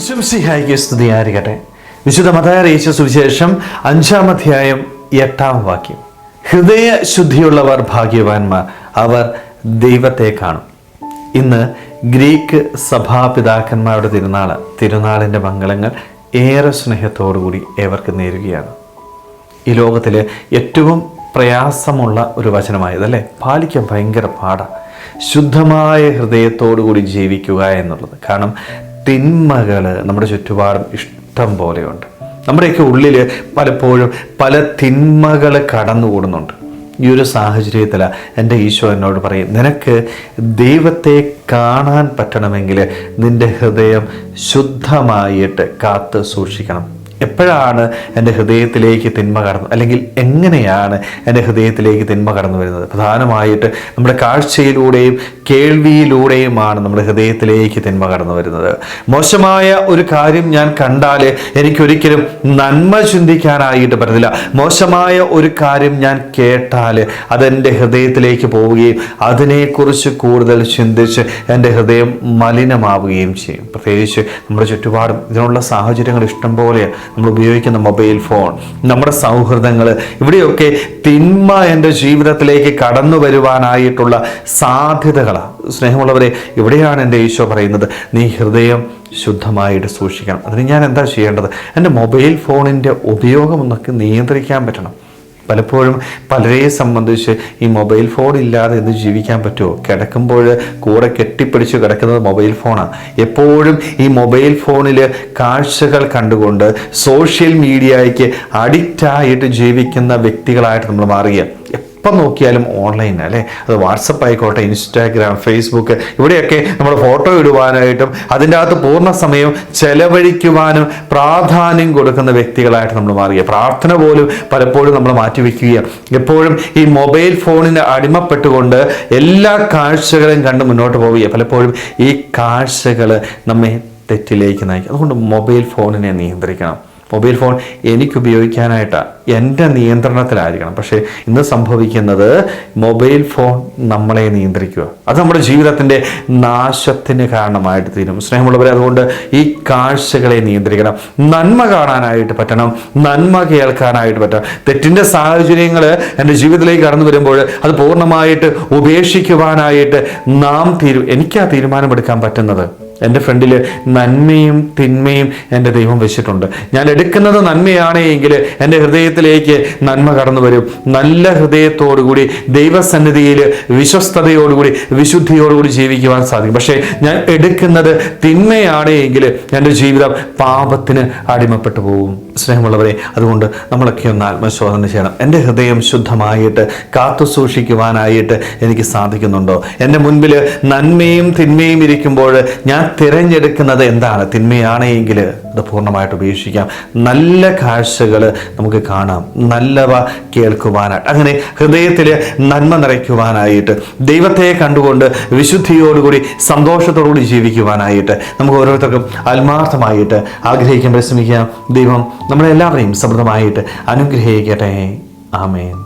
ഈശോമിശിഹായ്ക്ക് സ്തുതിയായിരിക്കട്ടെ. വിശുദ്ധ മത്തായി അറിയിച്ച സുവിശേഷം 5-ാം അധ്യായം 8-ാം വാക്യം. ഹൃദയശുദ്ധിയുള്ളവർ ഭാഗ്യവാന്മാർ, അവർ ദൈവത്തെ കാണും. ഇന്ന് ഗ്രീക്ക് സഭാപിതാക്കന്മാരുടെ തിരുനാളിൻ്റെ മംഗളങ്ങൾ ഏറെ സ്നേഹത്തോടുകൂടി ഏവർക്ക് നേരുകയാണ്. ഈ ലോകത്തിൽ ഏറ്റവും പ്രയാസമുള്ള ഒരു വചനമായതല്ലേ, പാലിക്കാൻ ഭയങ്കര പാടാണ്. ശുദ്ധമായ ഹൃദയത്തോടുകൂടി ജീവിക്കുക എന്നുള്ളത്. കാരണം തിന്മകൾ നമ്മുടെ ചുറ്റുപാടും ഇഷ്ടം പോലെയുണ്ട്. നമ്മുടെയൊക്കെ ഉള്ളിൽ പലപ്പോഴും പല തിന്മകൾ കടന്നുകൂടുന്നുണ്ട്. ഈ ഒരു സാഹചര്യത്തിൽ എൻ്റെ ഈശോ എന്നോട് പറയും, നിനക്ക് ദൈവത്തെ കാണാൻ പറ്റണമെങ്കിൽ നിൻ്റെ ഹൃദയം ശുദ്ധമായിട്ട് കാത്ത് സൂക്ഷിക്കണം. എപ്പോഴാണ് എൻ്റെ ഹൃദയത്തിലേക്ക് തിന്മ കടന്നു, അല്ലെങ്കിൽ എങ്ങനെയാണ് എൻ്റെ ഹൃദയത്തിലേക്ക് തിന്മ കടന്നു വരുന്നത്? പ്രധാനമായിട്ട് നമ്മുടെ കാഴ്ചയിലൂടെയും കേൾവിയിലൂടെയുമാണ് നമ്മുടെ ഹൃദയത്തിലേക്ക് തിന്മ കടന്നു വരുന്നത്. മോശമായ ഒരു കാര്യം ഞാൻ കണ്ടാൽ എനിക്കൊരിക്കലും നന്മ ചിന്തിക്കാനായിട്ട് പറ്റത്തില്ല. മോശമായ ഒരു കാര്യം ഞാൻ കേട്ടാൽ അതെൻ്റെ ഹൃദയത്തിലേക്ക് പോവുകയും അതിനെക്കുറിച്ച് കൂടുതൽ ചിന്തിച്ച് എൻ്റെ ഹൃദയം മലിനമാവുകയും ചെയ്യും. പ്രത്യേകിച്ച് നമ്മുടെ ചുറ്റുപാടും ഇതിനുള്ള സാഹചര്യങ്ങൾ ഇഷ്ടം പോലെ. നമ്മൾ ഉപയോഗിക്കുന്ന മൊബൈൽ ഫോൺ, നമ്മുടെ സൗഹൃദങ്ങൾ, ഇവിടെയൊക്കെ തിന്മ എൻ്റെ ജീവിതത്തിലേക്ക് കടന്നു വരുവാനായിട്ടുള്ള സാധ്യതകളാണ്. സ്നേഹമുള്ളവരെ, ഇവിടെയാണ് എൻ്റെ ഈശോ പറയുന്നത്, നീ ഹൃദയം ശുദ്ധമായിട്ട് സൂക്ഷിക്കണം. അതിന് ഞാൻ എന്താ ചെയ്യേണ്ടത്? എൻ്റെ മൊബൈൽ ഫോണിൻ്റെ ഉപയോഗം ഒന്നൊക്കെ നിയന്ത്രിക്കാൻ പറ്റണം. പലപ്പോഴും പലരെ സംബന്ധിച്ച് ഈ മൊബൈൽ ഫോൺ ഇല്ലാതെ ഇന്ന് ജീവിക്കാൻ പറ്റുമോ? കിടക്കുമ്പോൾ കൂടെ കെട്ടിപ്പിടിച്ച് കിടക്കുന്നത് മൊബൈൽ ഫോണാണ്. എപ്പോഴും ഈ മൊബൈൽ ഫോണിൽ കാഴ്ചകൾ കണ്ടുകൊണ്ട് സോഷ്യൽ മീഡിയയ്ക്ക് അഡിക്റ്റായിട്ട് ജീവിക്കുന്ന വ്യക്തികളായിട്ട് നമ്മൾ മാറുക. എപ്പം നോക്കിയാലും ഓൺലൈൻ അല്ലേ, അത് വാട്സപ്പ് ആയിക്കോട്ടെ, ഇൻസ്റ്റാഗ്രാം, ഫേസ്ബുക്ക്, ഇവിടെയൊക്കെ നമ്മൾ ഫോട്ടോ ഇടുവാനായിട്ടും അതിൻ്റെ അകത്ത് പൂർണ്ണ സമയം ചെലവഴിക്കുവാനും പ്രാധാന്യം കൊടുക്കുന്ന വ്യക്തികളായിട്ട് നമ്മൾ മാറുക. പ്രാർത്ഥന പോലും പലപ്പോഴും നമ്മൾ മാറ്റിവെക്കുകയാണ്. എപ്പോഴും ഈ മൊബൈൽ ഫോണിന് അടിമപ്പെട്ടുകൊണ്ട് എല്ലാ കാഴ്ചകളും കണ്ട് മുന്നോട്ട് പോവുക. പലപ്പോഴും ഈ കാഴ്ചകൾ നമ്മെ തെറ്റിലേക്ക് നയിക്കും. അതുകൊണ്ട് മൊബൈൽ ഫോണിനെ നിയന്ത്രിക്കണം. മൊബൈൽ ഫോൺ എനിക്ക് ഉപയോഗിക്കാനായിട്ടാണ്, എൻ്റെ നിയന്ത്രണത്തിലായിരിക്കണം. പക്ഷേ ഇന്ന് സംഭവിക്കുന്നത് മൊബൈൽ ഫോൺ നമ്മളെ നിയന്ത്രിക്കുക. അത് നമ്മുടെ ജീവിതത്തിൻ്റെ നാശത്തിന് കാരണമായിട്ട് തീരും. സ്നേഹമുള്ളവരെ, അതുകൊണ്ട് ഈ കാഴ്ചകളെ നിയന്ത്രിക്കണം. നന്മ കാണാനായിട്ട് പറ്റണം, നന്മ കേൾക്കാനായിട്ട് പറ്റണം. തെറ്റിൻ്റെ സാഹചര്യങ്ങൾ എൻ്റെ ജീവിതത്തിലേക്ക് കടന്നു വരുമ്പോൾ അത് പൂർണ്ണമായിട്ട് ഉപേക്ഷിക്കുവാനായിട്ട് എനിക്കാ തീരുമാനമെടുക്കാൻ പറ്റുന്നത്. എൻ്റെ ഫ്രണ്ടിൽ നന്മയും തിന്മയും എൻ്റെ ദൈവം വെച്ചിട്ടുണ്ട്. ഞാൻ എടുക്കുന്നത് നന്മയാണ് എങ്കിൽ എൻ്റെ ഹൃദയത്തിലേക്ക് നന്മ കടന്നു വരും. നല്ല ഹൃദയത്തോടുകൂടി ദൈവസന്നിധിയിൽ വിശ്വസ്തയോടുകൂടി വിശുദ്ധിയോടുകൂടി ജീവിക്കുവാൻ സാധിക്കും. പക്ഷേ ഞാൻ എടുക്കുന്നത് തിന്മയാണ് എങ്കിൽ എൻ്റെ ജീവിതം പാപത്തിന് അടിമപ്പെട്ടു പോകും. സ്നേഹമുള്ളവരെ, അതുകൊണ്ട് നമ്മളൊക്കെ ഒന്ന് ആത്മശോധന ചെയ്യണം. എൻ്റെ ഹൃദയം ശുദ്ധമായിട്ട് കാത്തു സൂക്ഷിക്കുവാനായിട്ട് എനിക്ക് സാധിക്കുന്നുണ്ടോ? എൻ്റെ മുൻപിൽ നന്മയും തിന്മയും ഇരിക്കുമ്പോൾ ഞാൻ തിരഞ്ഞെടുക്കുന്നത് എന്താണ്? തിന്മയാണ് എങ്കിൽ അത് പൂർണ്ണമായിട്ട് ഉപേക്ഷിക്കാം. നല്ല കാഴ്ചകൾ നമുക്ക് കാണാം, നല്ലവ കേൾക്കുവാനായിട്ട്, അങ്ങനെ ഹൃദയത്തിൽ നന്മ നിറയ്ക്കുവാനായിട്ട്, ദൈവത്തെ കണ്ടുകൊണ്ട് വിശുദ്ധിയോടുകൂടി സന്തോഷത്തോടുകൂടി ജീവിക്കുവാനായിട്ട് നമുക്ക് ഓരോരുത്തർക്കും ആത്മാർത്ഥമായിട്ട് ആഗ്രഹിക്കാൻ പരിശ്രമിക്കാം. ദൈവം നമ്മളെല്ലാവരെയും സമൃദ്ധമായിട്ട് അനുഗ്രഹിക്കട്ടെ. ആമേൻ.